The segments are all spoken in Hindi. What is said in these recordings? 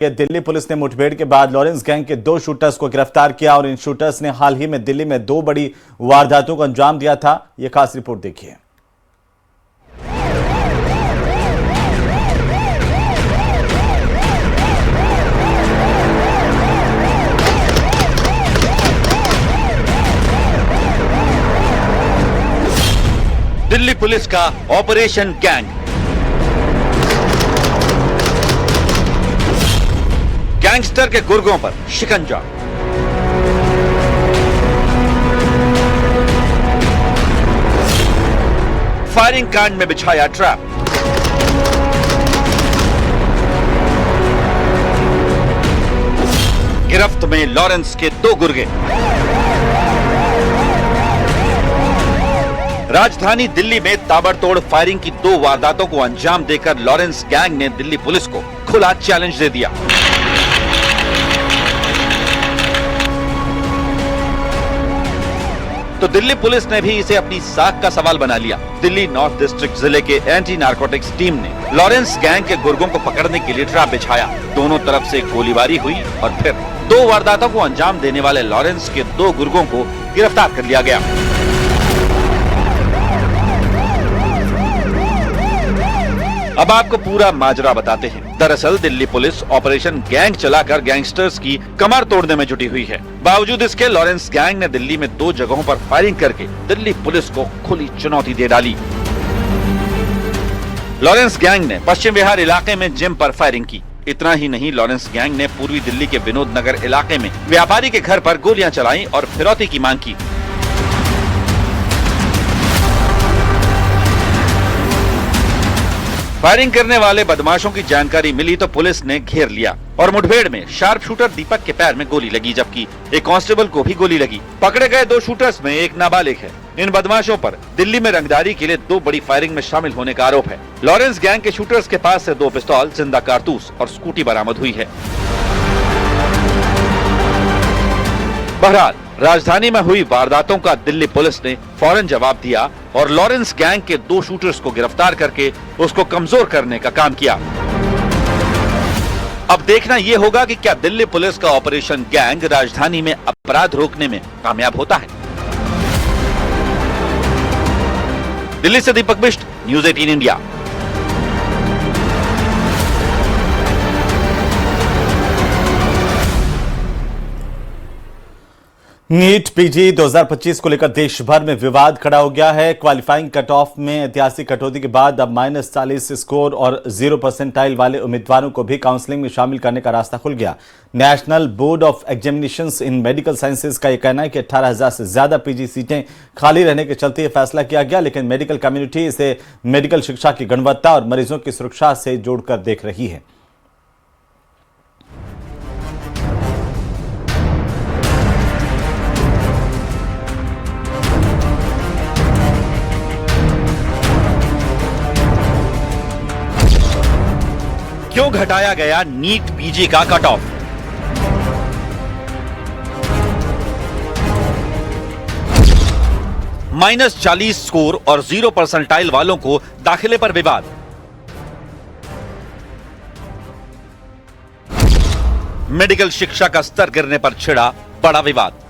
दिल्ली पुलिस ने मुठभेड़ के बाद लॉरेंस गैंग के 2 शूटर्स को गिरफ्तार किया और इन शूटर्स ने हाल ही में दिल्ली में 2 बड़ी वारदातों को अंजाम दिया था। यह खास रिपोर्ट देखिए। दिल्ली पुलिस का ऑपरेशन गैंग। गैंगस्टर के गुर्गों पर शिकंजा। फायरिंग कांड में बिछाया ट्रैप। गिरफ्त में लॉरेंस के 2 गुर्गे। राजधानी दिल्ली में ताबड़तोड़ फायरिंग की 2 वारदातों को अंजाम देकर लॉरेंस गैंग ने दिल्ली पुलिस को खुला चैलेंज दे दिया। तो दिल्ली पुलिस ने भी इसे अपनी साख का सवाल बना लिया। दिल्ली नॉर्थ डिस्ट्रिक्ट जिले के एंटी नारकोटिक्स टीम ने लॉरेंस गैंग के गुर्गों को पकड़ने के लिए ट्रैप बिछाया। दोनों तरफ से गोलीबारी हुई और फिर 2 वारदातों को अंजाम देने वाले लॉरेंस के 2 गुर्गों को गिरफ्तार कर लिया गया। अब आपको पूरा माजरा बताते हैं। दरअसल दिल्ली पुलिस ऑपरेशन गैंग चलाकर गैंगस्टर्स की कमर तोड़ने में जुटी हुई है। बावजूद इसके लॉरेंस गैंग ने दिल्ली में 2 जगहों पर फायरिंग करके दिल्ली पुलिस को खुली चुनौती दे डाली। लॉरेंस गैंग ने पश्चिम विहार इलाके में जिम पर फायरिंग की। इतना ही नहीं, लॉरेंस गैंग ने पूर्वी दिल्ली के विनोद नगर इलाके में व्यापारी के घर पर गोलियां चलाई और फिरौती की मांग की। फायरिंग करने वाले बदमाशों की जानकारी मिली तो पुलिस ने घेर लिया और मुठभेड़ में शार्प शूटर दीपक के पैर में गोली लगी, जबकि एक कांस्टेबल को भी गोली लगी। पकड़े गए 2 शूटर्स में एक नाबालिग है। इन बदमाशों पर दिल्ली में रंगदारी के लिए 2 बड़ी फायरिंग में शामिल होने का आरोप है। लॉरेंस गैंग के शूटर्स के पास से 2 पिस्तौल, जिंदा कारतूस और स्कूटी बरामद हुई है। बहरहाल राजधानी में हुई वारदातों का दिल्ली पुलिस ने फौरन जवाब दिया और लॉरेंस गैंग के 2 शूटर्स को गिरफ्तार करके उसको कमजोर करने का काम किया। अब देखना यह होगा कि क्या दिल्ली पुलिस का ऑपरेशन गैंग राजधानी में अपराध रोकने में कामयाब होता है। दिल्ली से Deepak Bisht, news 18 India. NEET PG 2025 को लेकर देश भर में विवाद खड़ा हो गया है। क्वालिफाइंग कट ऑफ में ऐतिहासिक कटौती के बाद अब -40 स्कोर और 0 परसेंटाइल वाले उम्मीदवारों को भी काउंसलिंग में शामिल करने का रास्ता खुल गया। National board of examinations in medical sciences का यह कहना है कि 18,000 से ज्यादा पीजी सीटें खाली रहने के चलते यह फैसला किया गया, लेकिन मेडिकल कम्युनिटी इसे मेडिकल शिक्षा की गुणवत्ता और मरीजों की सुरक्षा से जोड़कर देख रही है। क्यों घटाया गया नीट पीजी का कट ऑफ? -40 स्कोर और 0 परसेंटाइल वालों को दाखिले पर विवाद। मेडिकल शिक्षा का स्तर गिरने पर छिड़ा बड़ा विवाद।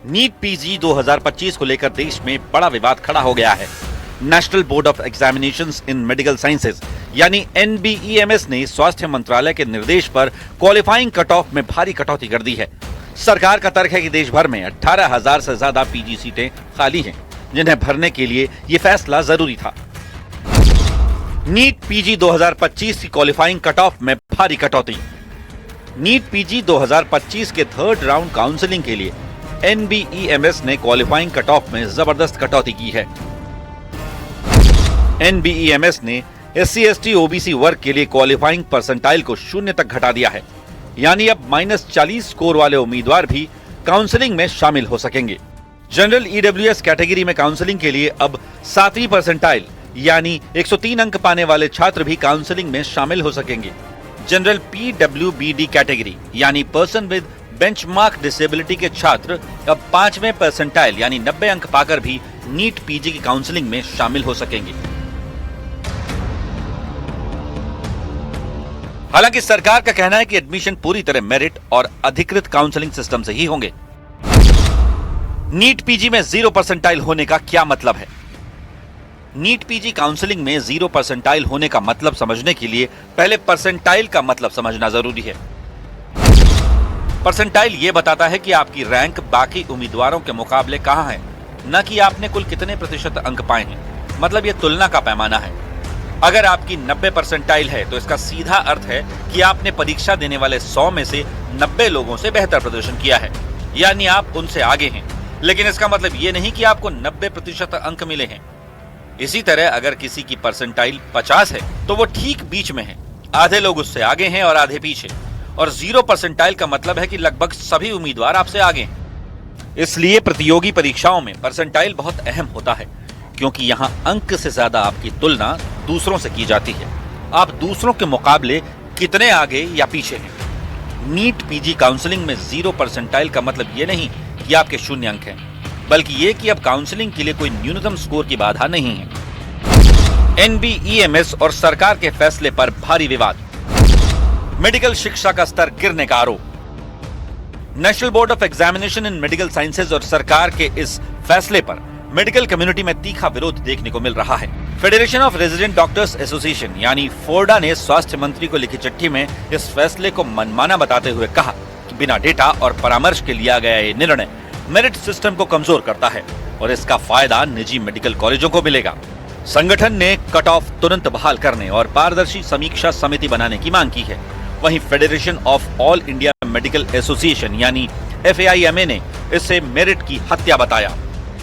नीट पीजी 2025 को लेकर देश में बड़ा विवाद खड़ा हो गया है। National board of examinations in medical sciences यानी NBEMS ने स्वास्थ्य मंत्रालय के निर्देश पर क्वालिफाइंग कट ऑफ में भारी कटौती कर दी है। सरकार का तर्क है कि देश भर में 18,000 से ज्यादा पीजी सीटें खाली हैं, जिन्हें भरने के लिए यह फैसला जरूरी था। नीट पीजी 2025 की क्वालिफाइंग कट ऑफ में भारी कटौती। नीट पीजी 2025 के 3rd राउंड काउंसलिंग के लिए NBEMS ने क्वालिफाइंग कट ऑफ में जबरदस्त कटौती की है। NBEMS ने SC ST OBC वर्ग के लिए क्वालिफाइंग परसेंटाइल को 0 तक घटा दिया है, यानी अब -40 स्कोर वाले उम्मीदवार भी काउंसलिंग में शामिल हो सकेंगे। जनरल EWS कैटेगरी में काउंसलिंग के लिए अब 7वीं परसेंटाइल यानी 103 अंक पाने वाले छात्र भी काउंसलिंग में शामिल हो सकेंगे। जनरल PWBD कैटेगरी यानी पर्सन विद बेंचमार्क डिसेबिलिटी के छात्र अब 5वें परसेंटाइल यानी 90 अंक पाकर भी नीट पीजी की काउंसलिंग में शामिल हो सकेंगे। हालांकि सरकार का कहना है कि एडमिशन पूरी तरह मेरिट और अधिकृत काउंसलिंग सिस्टम से ही होंगे। नीट पीजी में 0 परसेंटाइल होने का क्या मतलब है? नीट पीजी काउंसलिंग में 0 परसेंटाइल होने का मतलब समझने के लिए पहले परसेंटाइल का मतलब समझना जरूरी है। परसेंटाइल यह बताता है कि आपकी रैंक बाकी उम्मीदवारों के मुकाबले कहां है, न कि आपने कुल कितने प्रतिशत अंक पाए हैं। मतलब यह तुलना का पैमाना है। अगर आपकी 90 परसेंटाइल है तो इसका सीधा अर्थ है कि आपने परीक्षा देने वाले 100 में से 90 लोगों से बेहतर प्रदर्शन किया है, यानी आप उनसे आगे हैं। लेकिन इसका मतलब यह नहीं कि आपको 90% अंक मिले हैं। इसी तरह अगर किसी की परसेंटाइल 50 है तो वो ठीक बीच में है, आधे लोग उससे आगे हैं और आधे पीछे। और 0 परसेंटाइल का मतलब है कि लगभग सभी उम्मीदवार आपसे आगे हैं। इसलिए प्रतियोगी परीक्षाओं में परसेंटाइल बहुत अहम होता है, क्योंकि यहाँ अंक से ज्यादा आपकी तुलना दूसरों से की जाती है। आप दूसरों के मुकाबले कितने आगे या पीछे हैं। नीट पीजी काउंसलिंग में 0 परसेंटाइल का मतलब ये नहीं कि आपके 0 अंक हैं, बल्कि ये कि अब काउंसलिंग के लिए कोई न्यूनतम स्कोर की बाधा नहीं है। एनबीईएमएस और सरकार के फैसले पर भारी विवाद। मेडिकल शिक्षा का स्तर गिरने का आरोप। National board of examination in medical sciences और सरकार के इस फैसले पर मेडिकल कम्युनिटी में तीखा विरोध देखने को मिल रहा है। Federation of resident doctors association यानी फोर्डा ने स्वास्थ्य मंत्री को लिखी चिट्ठी में इस फैसले को मनमाना बताते हुए कहा कि बिना डेटा और परामर्श के लिया गया ये निर्णय मेरिट सिस्टम को कमजोर करता है और इसका फायदा निजी मेडिकल कॉलेजों को मिलेगा। संगठन ने कट ऑफ तुरंत बहाल करने और पारदर्शी समीक्षा समिति बनाने की मांग की है। वहीं federation of all India medical association यानी FAIMA ने इसे मेरिट की हत्या बताया।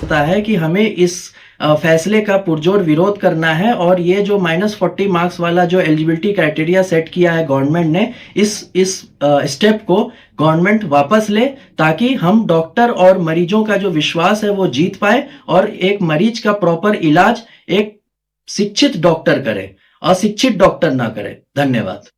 होता है कि हमें इस फैसले का पुरजोर विरोध करना है और ये जो -40 मार्क्स वाला जो एलिजिबिलिटी क्राइटेरिया सेट किया है गवर्नमेंट ने, इस स्टेप को गवर्नमेंट वापस ले, ताकि हम डॉक्टर और मरीजों का जो विश्वास है वो जीत पाए और एक मरीज का प्रॉपर इलाज एक शिक्षित डॉक्टर करे, अशिक्षित डॉक्टर ना करे। धन्यवाद।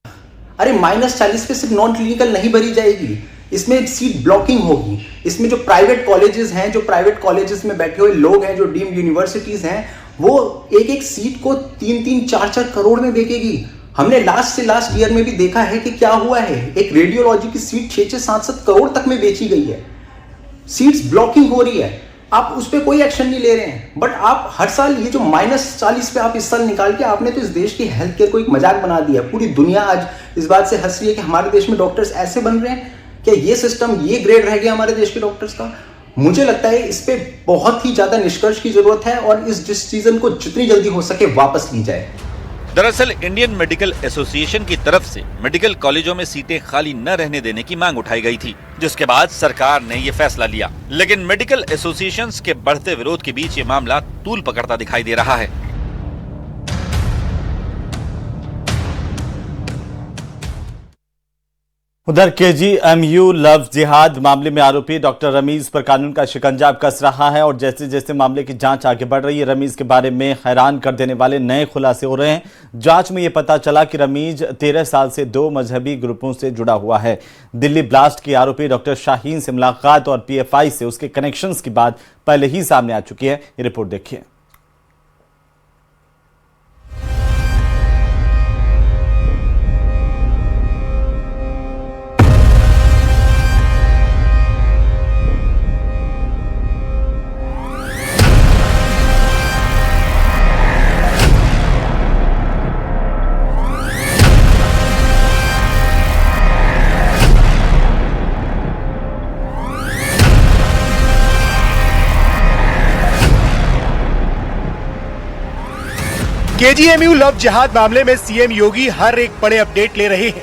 अरे -40 पे सिर्फ नॉन क्लिनिकल नहीं भरी जाएगी, इसमें सीट ब्लॉकिंग होगी। इसमें जो प्राइवेट कॉलेजेस हैं, जो प्राइवेट कॉलेजेस में बैठे हुए लोग हैं, जो डीम्ड यूनिवर्सिटीज हैं, वो एक एक सीट को 3-3, 4-4 करोड़ में बेचेगी। हमने लास्ट से लास्ट ईयर में भी देखा है कि क्या हुआ है। एक रेडियोलॉजी की सीट 6-6, 7-7 करोड़ तक में बेची गई है। सीट्स ब्लॉकिंग हो रही है, आप उस पर कोई एक्शन नहीं ले रहे हैं। बट आप हर साल ये जो -40 पे आप इस साल निकाल के आपने तो इस देश की हेल्थ केयर को एक मजाक बना दिया। पूरी दुनिया आज इस बात से हंस रही है कि हमारे देश में डॉक्टर्स ऐसे बन रहे हैं। क्या ये सिस्टम, ये ग्रेड रह गया हमारे देश के डॉक्टर्स का? मुझे लगता है इस पे बहुत ही ज्यादा निष्कर्ष की जरूरत है और इस डिसीजन को जितनी जल्दी हो सके वापस ली जाए। दरअसल इंडियन मेडिकल एसोसिएशन की तरफ से मेडिकल कॉलेजों में सीटें खाली न रहने देने की मांग उठाई गई थी, जिसके बाद सरकार ने ये फैसला लिया। लेकिन मेडिकल एसोसिएशंस के बढ़ते विरोध के बीच ये मामला तूल पकड़ता दिखाई दे रहा है। उधर KGMU लव जिहाद मामले में आरोपी डॉक्टर रमीज पर कानून का शिकंजा कस रहा है और जैसे जैसे मामले की जांच आगे बढ़ रही है, रमीज के बारे में हैरान कर देने वाले नए खुलासे हो रहे हैं। जांच में यह पता चला कि रमीज 13 साल से 2 मजहबी ग्रुपों से जुड़ा हुआ है। दिल्ली ब्लास्ट के आरोपी डॉक्टर शाहीन से मुलाकात और PFI से उसके कनेक्शंस की बात पहले ही सामने आ चुकी है। ये रिपोर्ट देखिए। KGMU लव जिहाद मामले में CM योगी हर एक बड़े अपडेट ले रहे हैं।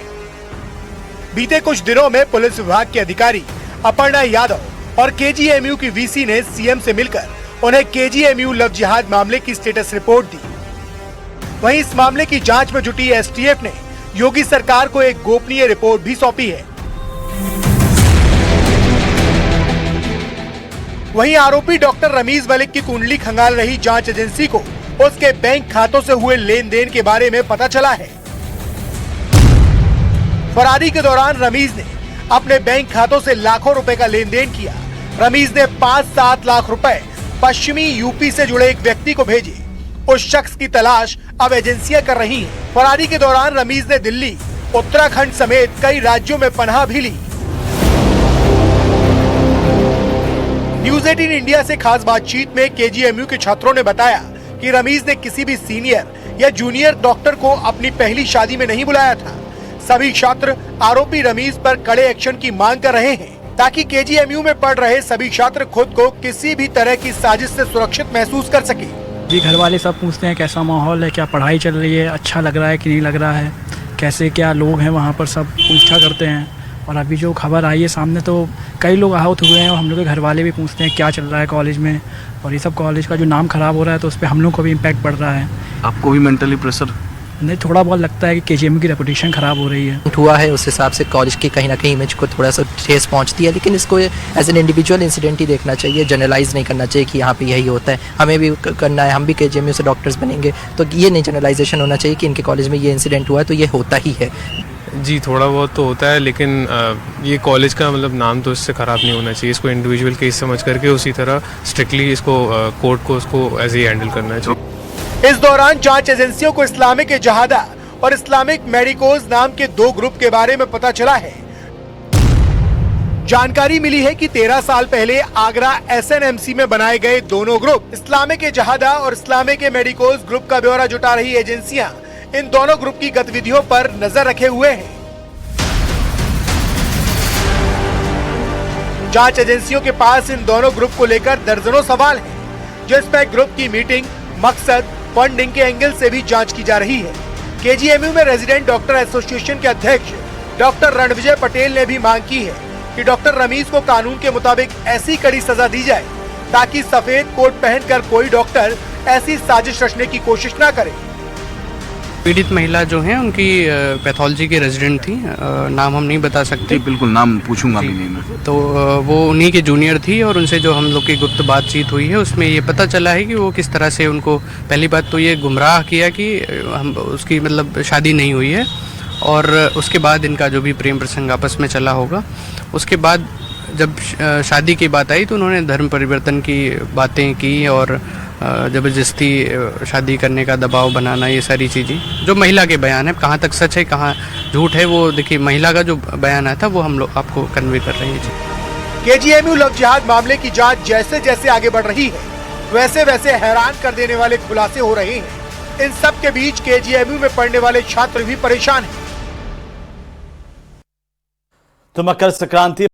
बीते कुछ दिनों में पुलिस विभाग के अधिकारी अपर्णा यादव और KGMU की VC ने CM से मिलकर उन्हें KGMU लव जिहाद मामले की स्टेटस रिपोर्ट दी। वहीं इस मामले की जांच में जुटी STF ने योगी सरकार को एक गोपनीय रिपोर्ट भी सौंपी है। वहीं आरोपी डॉक्टर रमीज मलिक की कुंडली खंगाल रही जांच एजेंसी को उसके बैंक खातों से हुए लेन देन के बारे में पता चला है। फरारी के दौरान रमीज ने अपने बैंक खातों से लाखों रुपए का लेन देन किया। रमीज ने 5-7 लाख रुपए पश्चिमी यूपी से जुड़े एक व्यक्ति को भेजे। उस शख्स की तलाश अब एजेंसियां कर रही हैं। फरारी के दौरान रमीज ने दिल्ली उत्तराखंड समेत कई राज्यों में पनाह भी ली। न्यूज 18 इंडिया से खास बातचीत में केजीएमयू के छात्रों ने बताया कि रमीज ने किसी भी सीनियर या जूनियर डॉक्टर को अपनी पहली शादी में नहीं बुलाया था। सभी छात्र आरोपी रमीज पर कड़े एक्शन की मांग कर रहे हैं ताकि केजीएमयू में पढ़ रहे सभी छात्र खुद को किसी भी तरह की साजिश से सुरक्षित महसूस कर सके। जी, घर वाले सब पूछते हैं कैसा माहौल है, क्या पढ़ाई चल रही है, अच्छा लग रहा है कि नहीं लग रहा है, कैसे क्या लोग हैं वहाँ पर, सब पूछा करते हैं। और अभी जो खबर आई है सामने तो कई लोग आहत हुए हैं और हम लोग के घर वाले भी पूछते हैं क्या चल रहा है कॉलेज में, और ये सब कॉलेज का जो नाम खराब हो रहा है तो उस पर हम लोग को भी इम्पैक्ट पड़ रहा है। आपको भी मेंटली प्रेशर? नहीं, थोड़ा बहुत लगता है कि केजीएमयू की रेपुटेशन ख़राब हो रही है। हुआ है उस हिसाब से कॉलेज की कहीं ना कहीं इमेज को थोड़ा सा ठेस पहुंचती है, लेकिन इसको एज एन इंडिविजुअल इंसिडेंट ही देखना चाहिए, जनरलाइज नहीं करना चाहिए कि यहाँ पे यही होता है, हमें भी करना है, हम भी केजीएमयू से डॉक्टर्स बनेंगे, तो ये नहीं जनरलाइजेशन होना चाहिए कि इनके कॉलेज में ये इंसिडेंट हुआ है तो ये होता ही है। जी, थोड़ा बहुत तो होता है, लेकिन ये कॉलेज का मतलब नाम तो इससे ख़राब नहीं होना चाहिए। इसको इंडिविजुअल केस समझ करके उसी तरह स्ट्रिक्टली इसको कोर्ट को उसको ऐसे ही हैंडल करना चाहिए। इस दौरान जांच एजेंसियों को इस्लामिक जहादा और इस्लामिक मेडिकोज नाम के दो ग्रुप के बारे में पता चला है। जानकारी मिली है कि 13 साल पहले आगरा एसएनएमसी में बनाए गए दोनों ग्रुप इस्लामिक जहादा और इस्लामिक मेडिकोज ग्रुप का ब्यौरा जुटा रही एजेंसियां इन दोनों ग्रुप की गतिविधियों पर नजर रखे हुए हैं। जांच एजेंसियों के पास इन दोनों ग्रुप को लेकर दर्जनों सवाल हैं, जिसमें ग्रुप की मीटिंग, मकसद, फंडिंग के एंगल से भी जांच की जा रही है। केजीएमयू में रेजिडेंट डॉक्टर एसोसिएशन के अध्यक्ष डॉक्टर रणविजय पटेल ने भी मांग की है कि डॉक्टर रमीज को कानून के मुताबिक ऐसी कड़ी सजा दी जाए ताकि सफेद कोट पहनकर कोई डॉक्टर ऐसी साजिश रचने की कोशिश न करे। पीड़ित महिला जो हैं उनकी पैथोलॉजी की रेजिडेंट थी, नाम हम नहीं बता सकते। बिल्कुल, नाम पूछूंगा भी नहीं मैं। तो वो उन्हीं के जूनियर थी और उनसे जो हम लोग की गुप्त बातचीत हुई है उसमें ये पता चला है कि वो किस तरह से उनको पहली बात तो ये गुमराह किया कि हम उसकी मतलब शादी नहीं हुई है, और उसके बाद इनका जो भी प्रेम प्रसंग आपस में चला होगा, उसके बाद जब शादी की बात आई तो उन्होंने धर्म परिवर्तन की बातें की और ज़बरदस्ती शादी करने का दबाव बनाना, ये सारी चीज़ें जो महिला के बयान है, कहाँ तक सच है कहाँ झूठ है वो देखिए महिला का जो बयान आया था वो हम लोग आपको कन्वे कर रहे हैं। केजीएमयू लव जिहाद मामले की जांच जैसे जैसे आगे बढ़ रही है वैसे वैसे हैरान कर देने वाले खुलासे हो रहे हैं। इन सब के बीच केजीएमयू में पढ़ने वाले छात्र भी परेशान हैं। तो मकर संक्रांति